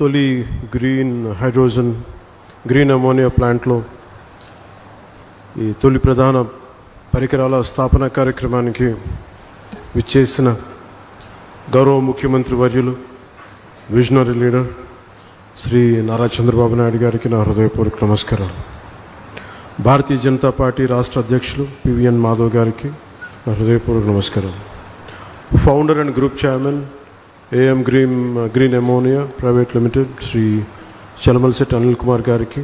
తొలి green hydrogen green ammonia ప్లాంట్లో ఈ తొలి ప్రధాన పరికరాల స్థాపన కార్యక్రమానికి విచ్చేసిన గౌరవ ముఖ్యమంత్రి వర్యులు విజనరీ లీడర్ శ్రీ నారా చంద్రబాబు నాయుడు గారికి నా హృదయపూర్వక నమస్కారాలు. భారతీయ జనతా పార్టీ రాష్ట్ర అధ్యక్షులు పివిఎన్ మాధవ్ గారికి నా హృదయపూర్వక నమస్కారాలు. Founder and group chairman AM Green Ammonia Private Limited Shri Chalamalasetti Anil Kumar గారికి,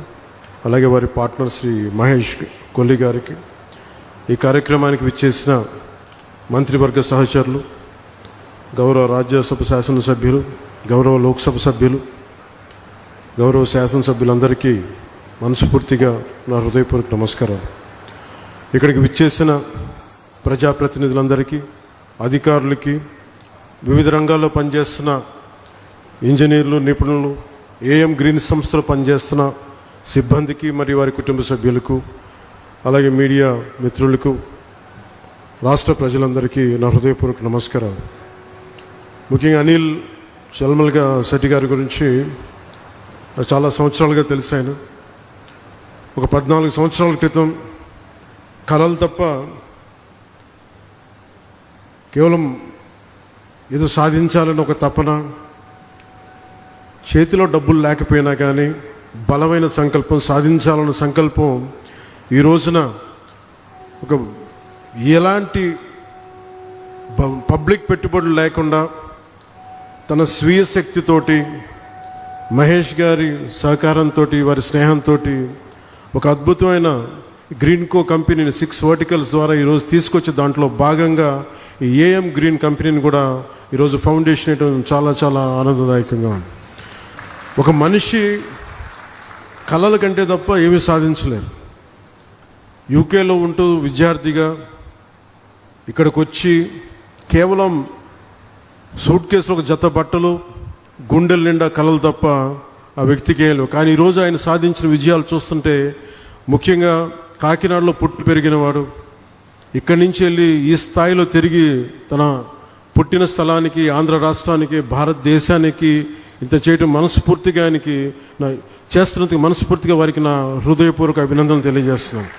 అలాగే వారి పార్ట్నర్ శ్రీ మహేష్ కొల్లి గారికి, ఈ కార్యక్రమానికి విచ్చేసిన మంత్రివర్గ సహచరులు, గౌరవ రాజ్యసభ శాసనసభ్యులు, గౌరవ లోక్సభ సభ్యులు, గౌరవ శాసనసభ్యులందరికీ మనస్ఫూర్తిగా నా హృదయపూర్వక నమస్కారాలు. ఇక్కడికి విచ్చేసిన ప్రజాప్రతినిధులందరికీ, అధికారులకి, వివిధ రంగాల్లో పనిచేస్తున్న ఇంజనీర్లు, నిపుణులు, ఏఎం గ్రీన్ సంస్థలో పనిచేస్తున్న సిబ్బందికి మరియు వారి కుటుంబ సభ్యులకు, అలాగే మీడియా మిత్రులకు, రాష్ట్ర ప్రజలందరికీ నా హృదయపూర్వక నమస్కారాలు. ముఖ్యంగా అనిల్ చలమలశెట్టి గారి గురించి చాలా సంవత్సరాలుగా తెలిసాను. ఒక 14 సంవత్సరాల క్రితం కలలు తప్ప కేవలం ఏదో సాధించాలని ఒక తపన, చేతిలో డబ్బులు లేకపోయినా కానీ బలమైన సంకల్పం, సాధించాలన్న సంకల్పం ఈ రోజున ఒక ఎలాంటి పబ్లిక్ పెట్టుబడులు లేకుండా తన స్వీయ శక్తితోటి, మహేష్ గారి సహకారంతో, వారి స్నేహంతో ఒక అద్భుతమైన గ్రీన్కో కంపెనీని 6 వర్టికల్స్ ద్వారా ఈరోజు తీసుకొచ్చి దాంట్లో భాగంగా ఈ ఏఎం గ్రీన్ కంపెనీని కూడా ఈరోజు ఫౌండేషన్ వేయడం చాలా చాలా ఆనందదాయకంగా ఉంది. ఒక మనిషి కళల కంటే తప్ప ఏమీ సాధించలేరు. యూకేలో ఉంటూ విద్యార్థిగా ఇక్కడికి వచ్చి కేవలం సూట్ కేసులో ఒక జత బట్టలు, గుండెల నిండా కళలు తప్ప ఆ వ్యక్తికి ఏం లేవు. కానీ ఈరోజు ఆయన సాధించిన విజయాలు చూస్తుంటే, ముఖ్యంగా కాకినాడలో పుట్టి పెరిగినవాడు, ఇక్కడి నుంచి వెళ్ళి ఈ స్థాయిలో తిరిగి తన పుట్టిన స్థలానికి, ఆంధ్ర రాష్ట్రానికి, భారతదేశానికి ఇంత చేయడం మనస్ఫూర్తిగా ఆయనకి చేస్తున్నందుకు మనస్ఫూర్తిగా వారికి నా హృదయపూర్వక అభినందనలు తెలియజేస్తున్నాను.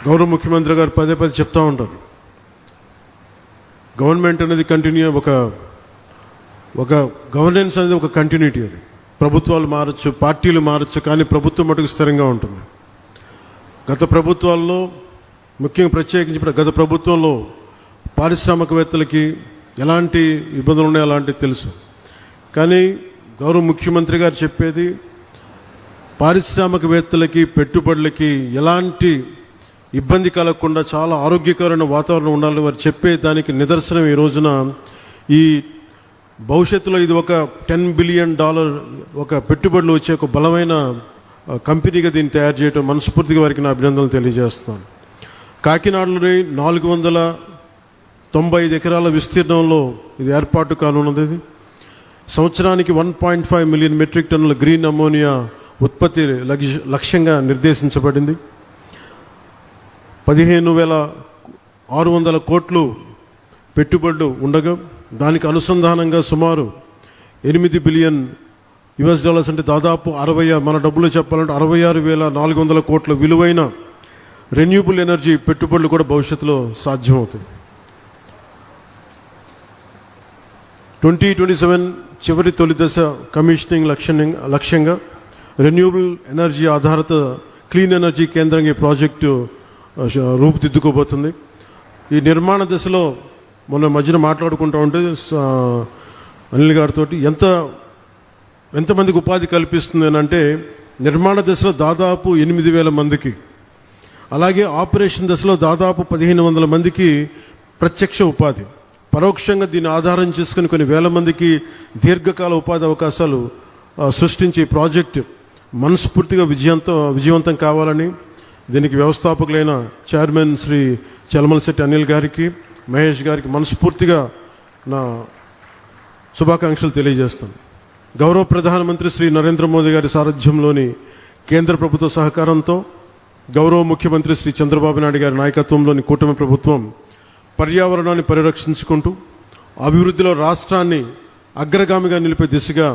గౌరవ ముఖ్యమంత్రి గారు పదే చెప్తూ ఉంటారు, గవర్నమెంట్ అనేది కంటిన్యూ, ఒక గవర్నెన్స్ అనేది ఒక కంటిన్యూటీ. అది ప్రభుత్వాలు మారచ్చు, పార్టీలు మారచ్చు, కానీ ప్రభుత్వం మటుకు స్థిరంగా ఉంటుంది. గత ప్రభుత్వాల్లో, ముఖ్యంగా ప్రత్యేకించి గత ప్రభుత్వంలో పారిశ్రామికవేత్తలకి ఎలాంటి ఇబ్బందులు ఉన్నాయో అలాంటివి తెలుసు. కానీ గౌరవ ముఖ్యమంత్రి గారు చెప్పేది, పారిశ్రామికవేత్తలకి, పెట్టుబడులకి ఎలాంటి ఇబ్బంది కలగకుండా చాలా ఆరోగ్యకరమైన వాతావరణం ఉండాలి వారు చెప్పే దానికి నిదర్శనం ఈ రోజున ఈ భవిష్యత్తులో ఇది ఒక $10 బిలియన్ ఒక పెట్టుబడులు వచ్చే ఒక బలమైన కంపెనీగా దీన్ని తయారు చేయడం మనస్ఫూర్తిగా వారికి నా అభినందనలు తెలియజేస్తున్నాను. కాకినాడలోని 495 ఎకరాల విస్తీర్ణంలో ఇది ఏర్పాటు కానున్నది. సంవత్సరానికి 1.5 మిలియన్ మెట్రిక్ టన్నుల గ్రీన్ అమోనియా ఉత్పత్తి లక్ష్యంగా నిర్దేశించబడింది. 15,600 కోట్లు పెట్టుబడులు ఉండగా దానికి అనుసంధానంగా సుమారు $8 బిలియన్ అంటే దాదాపు మన డబ్బులు చెప్పాలంటే 66,400 కోట్ల విలువైన రెన్యూబుల్ ఎనర్జీ పెట్టుబడులు కూడా భవిష్యత్తులో సాధ్యమవుతాయి. 2027 చివరి తొలి దశ కమిషనింగ్ లక్ష్యంగా రెన్యూబుల్ ఎనర్జీ ఆధారిత క్లీన్ ఎనర్జీ కేంద్రంగా ఈ ప్రాజెక్టు రూపుదిద్దుకోబోతుంది. ఈ నిర్మాణ దశలో మొన్న మధ్యన మాట్లాడుకుంటూ ఉంటే అనిల్ గారితో ఎంతమందికి ఉపాధి కల్పిస్తుంది అని అంటే, నిర్మాణ దశలో దాదాపు 8,000 మందికి, అలాగే ఆపరేషన్ దశలో దాదాపు 1,500 మందికి ప్రత్యక్ష ఉపాధి, పరోక్షంగా దీన్ని ఆధారం చేసుకుని కొన్ని వేల మందికి దీర్ఘకాల ఉపాధి అవకాశాలు సృష్టించే ప్రాజెక్టు మనస్ఫూర్తిగా విజయవంతం కావాలని దీనికి వ్యవస్థాపకులైన చైర్మన్ శ్రీ చలమలశెట్టి అనిల్ గారికి, మహేష్ గారికి మనస్ఫూర్తిగా నా శుభాకాంక్షలు తెలియజేస్తాను. గౌరవ ప్రధానమంత్రి శ్రీ నరేంద్ర మోదీ గారి సారథ్యంలోని కేంద్ర ప్రభుత్వ సహకారంతో, గౌరవ ముఖ్యమంత్రి శ్రీ చంద్రబాబు నాయుడు గారి నాయకత్వంలోని కూటమి ప్రభుత్వం పర్యావరణాన్ని పరిరక్షించుకుంటూ అభివృద్ధిలో రాష్ట్రాన్ని అగ్రగామిగా నిలిపే దిశగా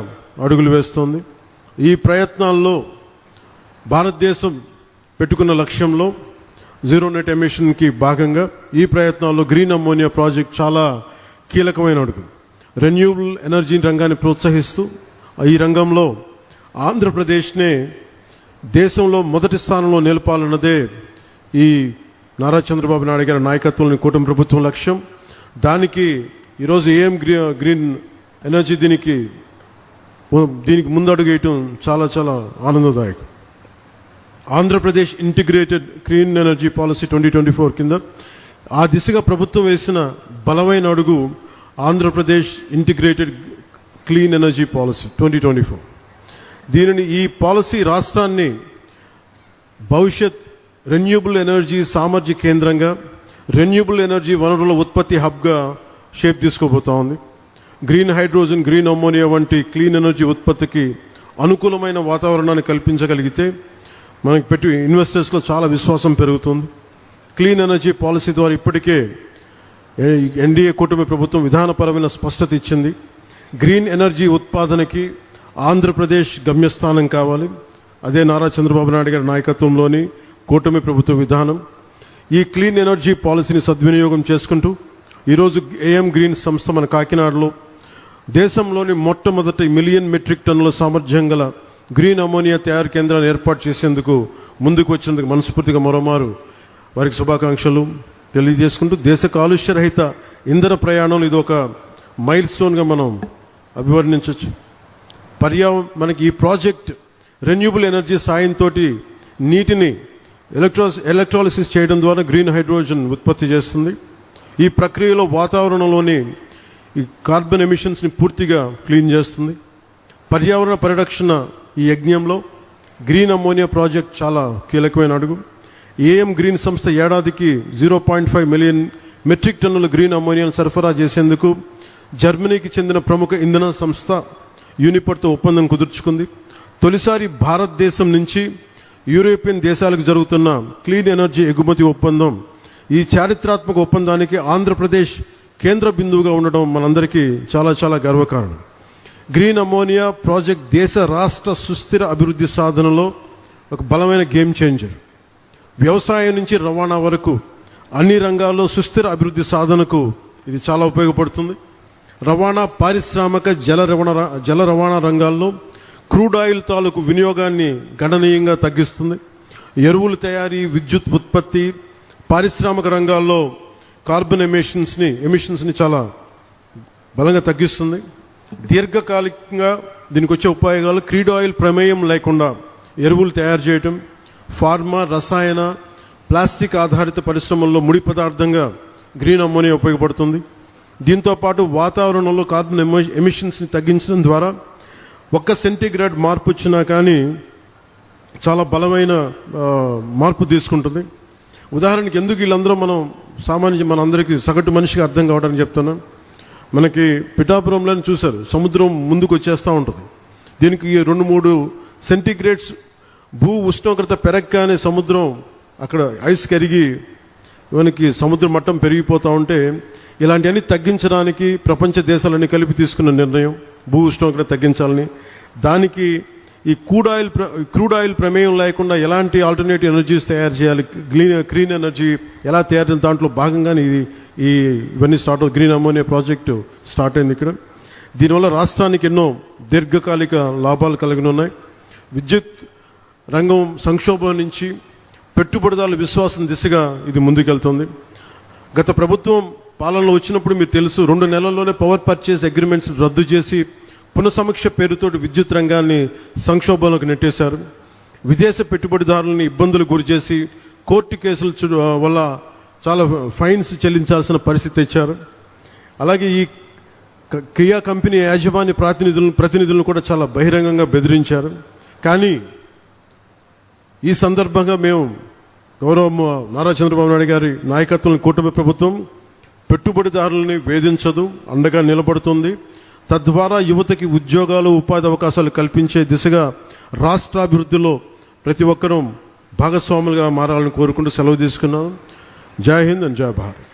అడుగులు వేస్తోంది. ఈ ప్రయత్నాల్లో భారతదేశం పెట్టుకున్న లక్ష్యంలో జీరో నెట్ ఎమిషన్కి భాగంగా ఈ ప్రయత్నాల్లో గ్రీన్ అమ్మోనియా ప్రాజెక్ట్ చాలా కీలకమైన అడుగు. రెన్యూవబుల్ ఎనర్జీ రంగాన్ని ప్రోత్సహిస్తూ ఈ రంగంలో ఆంధ్రప్రదేశ్నే దేశంలో మొదటి స్థానంలో నిలపాలన్నదే ఈ నారా చంద్రబాబు నాయుడు గారి నాయకత్వంలోని కూటమి ప్రభుత్వం లక్ష్యం. దానికి ఈరోజు ఏఎం గ్రీన్ ఎనర్జీ దీనికి ముందడుగు వేయటం చాలా చాలా ఆనందదాయకం. Andhra Pradesh integrated clean energy policy 2024 కింద ఆ దిశగా ప్రభుత్వం వేసిన బలమైన అడుగు Andhra Pradesh integrated clean energy policy 2024. దీనిని ఈ పాలసీ రాష్ట్రాన్ని భవిష్యత్ రెన్యూబుల్ ఎనర్జీ సామర్థ్య కేంద్రంగా, రెన్యూబుల్ ఎనర్జీ వనరుల ఉత్పత్తి హబ్గా షేప్ తీసుకోబోతా ఉంది. గ్రీన్ హైడ్రోజన్, గ్రీన్ అమ్మోనియా వంటి క్లీన్ ఎనర్జీ ఉత్పత్తికి అనుకూలమైన వాతావరణాన్ని కల్పించగలిగితే మనకి పెట్టి ఇన్వెస్టర్స్లో చాలా విశ్వాసం పెరుగుతుంది. క్లీన్ ఎనర్జీ పాలసీ ద్వారా ఇప్పటికే ఎన్డీఏ కూటమి ప్రభుత్వం విధానపరమైన స్పష్టత ఇచ్చింది. గ్రీన్ ఎనర్జీ ఉత్పాదనకి ఆంధ్రప్రదేశ్ గమ్యస్థానం కావాలి. అదే నారా చంద్రబాబు నాయుడు గారి నాయకత్వంలోని కూటమి ప్రభుత్వ విధానం. ఈ క్లీన్ ఎనర్జీ పాలసీని సద్వినియోగం చేసుకుంటూ ఈరోజు ఏఎం గ్రీన్ సంస్థ మన కాకినాడలో దేశంలోని మొట్టమొదటి 1 మిలియన్ మెట్రిక్ టన్నుల సామర్థ్యం గల గ్రీన్ అమోనియా తయారు కేంద్రాన్ని ఏర్పాటు చేసేందుకు ముందుకు వచ్చినందుకు మనస్ఫూర్తిగా మరోమారు వారికి శుభాకాంక్షలు తెలియజేసుకుంటూ, దేశ కాలుష్యరహిత ఇంధన ప్రయాణంలో ఇది ఒక మైల్ స్టోన్గా మనం అభివర్ణించవచ్చు. మనకి ఈ ప్రాజెక్ట్ రెన్యూబుల్ ఎనర్జీ సాయంతో నీటిని ఎలక్ట్రాలిసిస్ చేయడం ద్వారా గ్రీన్ హైడ్రోజన్ ఉత్పత్తి చేస్తుంది. ఈ ప్రక్రియలో వాతావరణంలోని ఈ కార్బన్ ఎమిషన్స్ని పూర్తిగా క్లీన్ చేస్తుంది. పర్యావరణ పరిరక్షణ ఈ యజ్ఞంలో గ్రీన్ అమ్మోనియా ప్రాజెక్ట్ చాలా కీలకమైన అడుగు. ఏఎం గ్రీన్ సంస్థ ఏడాదికి 0.5 మిలియన్ మెట్రిక్ టన్నుల గ్రీన్ అమ్మోనియాను సరఫరా చేసేందుకు జర్మనీకి చెందిన ప్రముఖ ఇంధన సంస్థ యూనిపర్తో ఒప్పందం కుదుర్చుకుంది. తొలిసారి భారతదేశం నుంచి యూరోపియన్ దేశాలకు జరుగుతున్న క్లీన్ ఎనర్జీ ఎగుమతి ఒప్పందం. ఈ చారిత్రాత్మక ఒప్పందానికి ఆంధ్రప్రదేశ్ కేంద్ర బిందువుగా ఉండడం మనందరికీ చాలా చాలా గర్వకారణం. గ్రీన్ అమ్మోనియా ప్రాజెక్ట్ దేశ రాష్ట్ర సుస్థిర అభివృద్ధి సాధనలో ఒక బలమైన గేమ్ చేంజర్. వ్యవసాయం నుంచి రవాణా వరకు అన్ని రంగాల్లో సుస్థిర అభివృద్ధి సాధనకు ఇది చాలా ఉపయోగపడుతుంది. రవాణా, పారిశ్రామిక, జల రవాణా రంగాల్లో క్రూడ్ ఆయిల్ తాలూకు వినియోగాన్ని గణనీయంగా తగ్గిస్తుంది. ఎరువుల తయారీ, విద్యుత్ ఉత్పత్తి, పారిశ్రామిక రంగాల్లో కార్బన్ ఎమిషన్స్ని చాలా బలంగా తగ్గిస్తుంది. దీర్ఘకాలికంగా దీనికి వచ్చే ఉపయోగాలు క్రూడ్ ఆయిల్ ప్రమేయం లేకుండా ఎరువులు తయారు చేయటం, ఫార్మా, రసాయన, ప్లాస్టిక్ ఆధారిత పరిశ్రమల్లో ముడి పదార్థంగా గ్రీన్ అమ్మోనియా ఉపయోగపడుతుంది. దీంతోపాటు వాతావరణంలో కార్బన్ ఎమిషన్స్ని తగ్గించడం ద్వారా 1 సెంటీగ్రేడ్ మార్పు వచ్చినా కానీ చాలా బలమైన మార్పు తీసుకుంటుంది. ఉదాహరణకి ఎందుకు వీళ్ళందరూ మనందరికీ సగటు మనిషికి అర్థం కావడానికి చెప్తున్నాం. మనకి పిఠాపురంలోనే చూశారు, సముద్రం ముందుకు వచ్చేస్తూ ఉంటుంది. దీనికి 2-3 సెంటీగ్రేడ్స్ భూ ఉష్ణోగ్రత పెరగగానే సముద్రం అక్కడ ఐస్ కరిగి మనకి సముద్ర మట్టం పెరిగిపోతూ ఉంటే ఇలాంటివన్నీ తగ్గించడానికి ప్రపంచ దేశాలన్నీ కలిపి తీసుకున్న నిర్ణయం భూ ఉష్ణోగ్రత తగ్గించాలని. దానికి ఈ క్రూడ్ ఆయిల్ ప్రమేయం లేకుండా ఎలాంటి ఆల్టర్నేటివ్ ఎనర్జీస్ తయారు చేయాలి, క్లీన్ ఎనర్జీ ఎలా తయారు చేయాలి, దాంట్లో భాగంగానే ఇవన్నీ స్టార్ట్ అవుతుంది. గ్రీన్ అమ్మోనియా ప్రాజెక్టు స్టార్ట్ అయింది ఇక్కడ. దీనివల్ల రాష్ట్రానికి ఎన్నో దీర్ఘకాలిక లాభాలు కలిగి ఉన్నాయి. విద్యుత్ రంగం సంక్షోభం నుంచి పెట్టుబడిదారుల విశ్వాసం దిశగా ఇది ముందుకెళ్తుంది. గత ప్రభుత్వం పాలనలో వచ్చినప్పుడు మీకు తెలుసు, 2 నెలల్లోనే పవర్ పర్చేస్ అగ్రిమెంట్స్ రద్దు చేసి పునఃసమీక్ష పేరుతో విద్యుత్ రంగాన్ని సంక్షోభంలోకి నెట్టేశారు. విదేశ పెట్టుబడిదారులని ఇబ్బందులు గురి చేసి కోర్టు కేసుల వల్ల చాలా ఫైన్స్ చెల్లించాల్సిన పరిస్థితి తెచ్చారు. అలాగే ఈ కియా కంపెనీ యాజమాన్య ప్రతినిధులను కూడా చాలా బహిరంగంగా బెదిరించారు. కానీ ఈ సందర్భంగా మేము గౌరవ నారా చంద్రబాబు నాయుడు గారి నాయకత్వంలో కూటమి ప్రభుత్వం పెట్టుబడిదారులని వేధించదు, అండగా నిలబడుతుంది. తద్వారా యువతకి ఉద్యోగాలు, ఉపాధి అవకాశాలు కల్పించే దిశగా రాష్ట్రాభివృద్ధిలో ప్రతి ఒక్కరూ భాగస్వాములుగా మారాలని కోరుకుంటూ సెలవు తీసుకున్నాను. జై హింద్ అండ్ జై భారత్.